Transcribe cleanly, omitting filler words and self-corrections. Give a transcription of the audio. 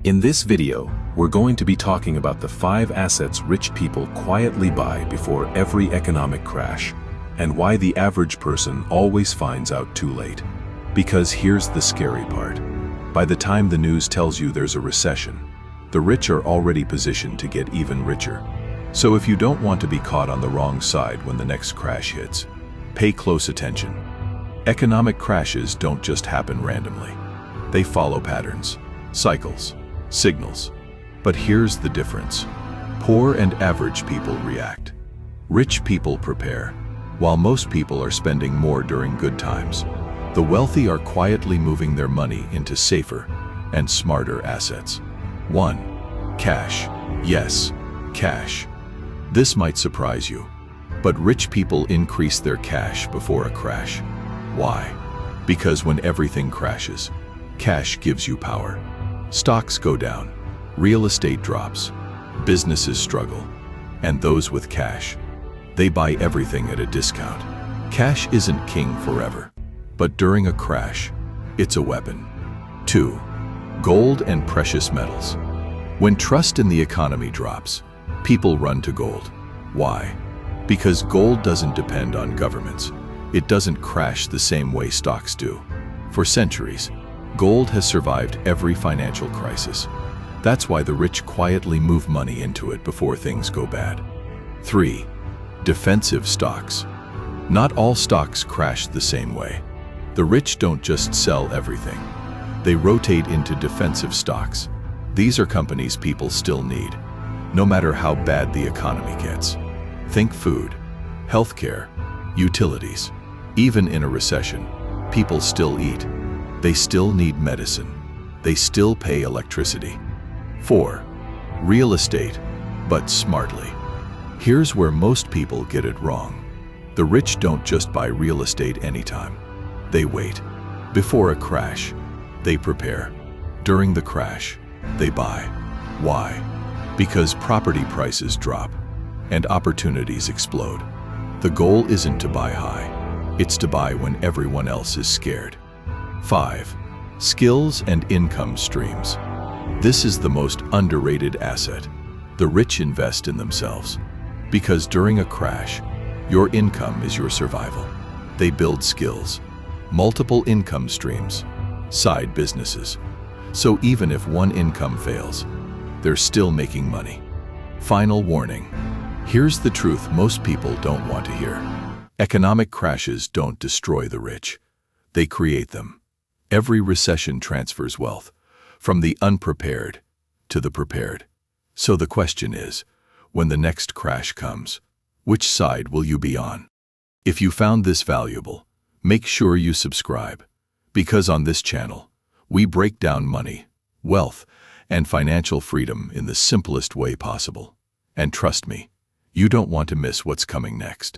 In this video, we're going to be talking about the 5 assets rich people quietly buy before every economic crash, and why the average person always finds out too late. Because here's the scary part. By the time the news tells you there's a recession, the rich are already positioned to get even richer. So if you don't want to be caught on the wrong side when the next crash hits, pay close attention. Economic crashes don't just happen randomly. They follow patterns, cycles, signals. But here's the difference. Poor and average people react. Rich people prepare. While most people are spending more during good times, the wealthy are quietly moving their money into safer and smarter assets. 1. Cash. Yes, cash. This might surprise you, but rich people increase their cash before a crash. Why? Because when everything crashes, cash gives you power. Stocks go down, real estate drops, businesses struggle, and those with cash, they buy everything at a discount. Cash isn't king forever, but during a crash, it's a weapon. 2. Gold and precious metals. When trust in the economy drops, people run to gold. Why? Because gold doesn't depend on governments. It doesn't crash the same way stocks do. For centuries, gold has survived every financial crisis. That's why the rich quietly move money into it before things go bad. 3. Defensive stocks. Not all stocks crash the same way. The rich don't just sell everything. They rotate into defensive stocks. These are companies people still need, no matter how bad the economy gets. Think food, healthcare, utilities. Even in a recession, people still eat. They still need medicine. They still pay electricity. 4. Real estate, but smartly. Here's where most people get it wrong. The rich don't just buy real estate anytime. They wait. Before a crash, they prepare. During the crash, they buy. Why? Because property prices drop and opportunities explode. The goal isn't to buy high. It's to buy when everyone else is scared. 5. Skills and income streams. This is the most underrated asset. The rich invest in themselves. Because during a crash, your income is your survival. They build skills, multiple income streams, side businesses. So even if one income fails, they're still making money. Final warning. Here's the truth most people don't want to hear. Economic crashes don't destroy the rich. They create them. Every recession transfers wealth, from the unprepared to the prepared. So the question is, when the next crash comes, which side will you be on? If you found this valuable, make sure you subscribe, because on this channel, we break down money, wealth, and financial freedom in the simplest way possible. And trust me, you don't want to miss what's coming next.